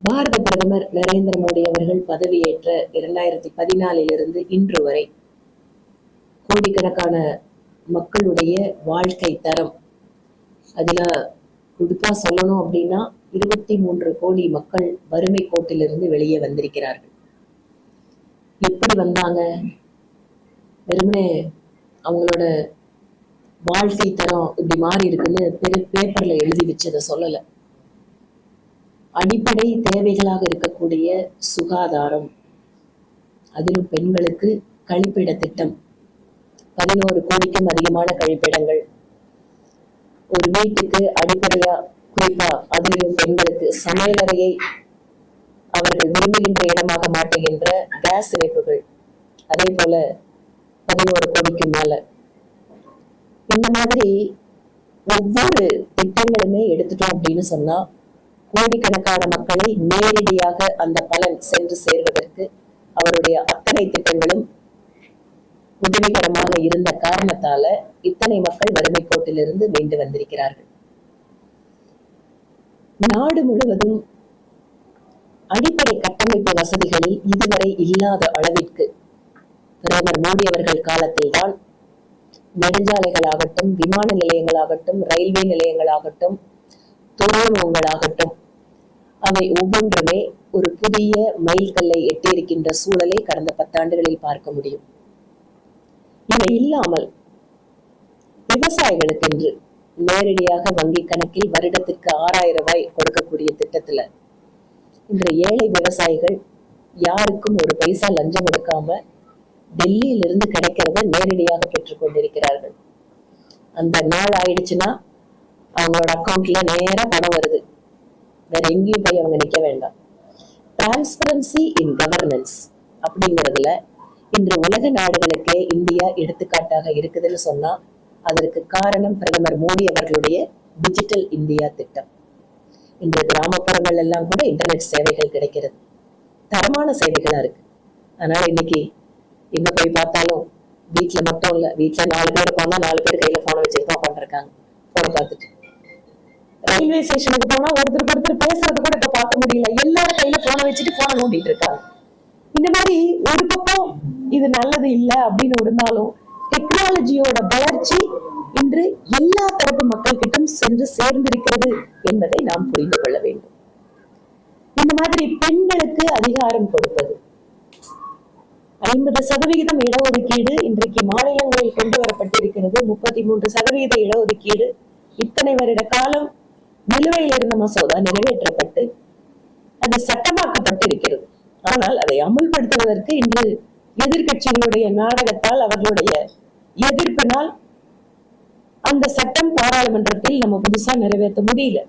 பாரத பிரதமர் நரேந்திர மோடி அவர்கள் பதவியேற்ற 2014 இன்று வரை கோடிக்கணக்கான மக்களுடைய வாழ்க்கை தரம், அதுல குறிப்பா சொல்லணும் அப்படின்னா 23 கோடி மக்கள் வறுமை கோட்டிலிருந்து வெளியே வந்திருக்கிறார்கள். எப்படி வந்தாங்க? வெறுமனே அவங்களோட வாழ்க்கை தரம் இப்படி மாறி இருக்குன்னு பேப்பர்ல எழுதி வச்சதை சொல்லல. அடிப்படை தேவைகளாக இருக்கக்கூடிய சுகாதாரம், அதிலும் பெண்களுக்கு கழிப்பிட திட்டம், 11 கோடிக்கும் அதிகமான கழிப்பிடங்கள், ஒரு வீட்டுக்கு அடிப்படையா குறிப்பா அதிலும் பெண்களுக்கு சமையலறையை அவர்கள் விரும்புகின்ற இடமாக மாற்றுகின்ற கேஸ் இணைப்புகள், அதே போல 11 கோடிக்கு மேல. இந்த மாதிரி ஒவ்வொரு திட்டங்களுமே எடுத்துட்டோம் அப்படின்னு சொன்னா கோடிக்கணக்கான மக்களை நேரடியாக அந்த பலன் சென்று சேர்வதற்கு அவருடைய அத்தனை திட்டங்களும் உதவிகரமாக இருந்த காரணத்தால இத்தனை மக்கள் வறுமை கோட்டிலிருந்து மீண்டு வந்திருக்கிறார்கள். நாடு முழுவதும் அடிப்படை கட்டமைப்பு வசதிகளில் இதுவரை இல்லாத அளவிற்கு பிரதமர் மோடி அவர்கள் காலத்தில் தான் நெடுஞ்சாலைகளாகட்டும், விமான நிலையங்களாகட்டும், ரயில்வே நிலையங்களாகட்டும், துறைமுகங்களாகட்டும், அவை ஒவ்வொன்றுமே ஒரு புதிய மைல்கல்லை எட்டியிருக்கின்ற சூழலை கடந்த 10 ஆண்டுகளில் பார்க்க முடியும். இவை இல்லாமல் விவசாயிகளுக்கென்று நேரடியாக வங்கி கணக்கில் வருடத்திற்கு 6000 ரூபாய் கொடுக்கக்கூடிய திட்டத்துல இன்று ஏழை விவசாயிகள் யாருக்கும் ஒரு பைசா லஞ்சம் கொடுக்காம டெல்லியிலிருந்து கிடைக்கிறத நேரடியாக பெற்றுக் கொண்டிருக்கிறார்கள். அந்த நாள் ஆயிடுச்சுன்னா அவங்களோட அக்கௌண்ட்ல நேரா பணம் வருது, வேற எங்கேயும் போய் அவங்க நிக்க வேண்டாம். டிரான்ஸ்பரன்சி இன் கவர்னன்ஸ் அப்படிங்கிறதுல இன்று உலக நாடுகளுக்கே இந்தியா எடுத்துக்காட்டாக இருக்குதுன்னு சொன்னா அதற்கு காரணம் பிரதமர் மோடி அவர்களுடைய டிஜிட்டல் இந்தியா திட்டம். இன்று கிராமப்புறங்கள் எல்லாம் கூட இன்டர்நெட் சேவைகள் கிடைக்கிறது, தரமான சேவைகளா இருக்கு. அதனால இன்னைக்கு எங்க போய் பார்த்தாலும் வீட்டுல மட்டும் இல்ல, வீட்டுல 4 பேர் போனா 4 பேர் கையில போனை வச்சுட்டு தான் உட்காந்துருக்காங்க, போனை பார்த்துட்டு. ரயில்வே ஸ்டேஷனுக்கு போனா ஒருத்தர் பேசுறது கூட இப்ப பார்க்க முடியல, எல்லாரும் கையில போனை வச்சுட்டு போனை நோண்டிட்டு இருக்காங்க. இந்த மாதிரி ஒரு பக்கம் இது நல்லது இல்லை அப்படின்னு இருந்தாலும் டெக்னாலஜியோட வளர்ச்சி இன்று எல்லா தரப்பு மக்கள் கிட்டும் சென்று சேர்ந்திருக்கிறது என்பதை நாம் புரிந்து கொள்ள வேண்டும். இந்த மாதிரி பெண்களுக்கு அதிகாரம் கொடுப்பது, 50% இடஒதுக்கீடு இன்றைக்கு மாநிலங்களில் கொண்டு வரப்பட்டிருக்கிறது. 33% இடஒதுக்கீடு இத்தனை வருட காலம் நிலுவையில் இருந்த மசோதா நிறைவேற்றப்பட்டு அது சட்டமாக்கப்பட்டிருக்கிறது. ஆனால் அதை அமுல்படுத்துவதற்கு இன்று எதிர்கட்சிகளுடைய நாடகத்தால், அவர்களுடைய எதிர்ப்பினால் அந்த சட்டம் பாராளுமன்றத்தில் நம்ம புதுசா நிறைவேற்ற முடியல.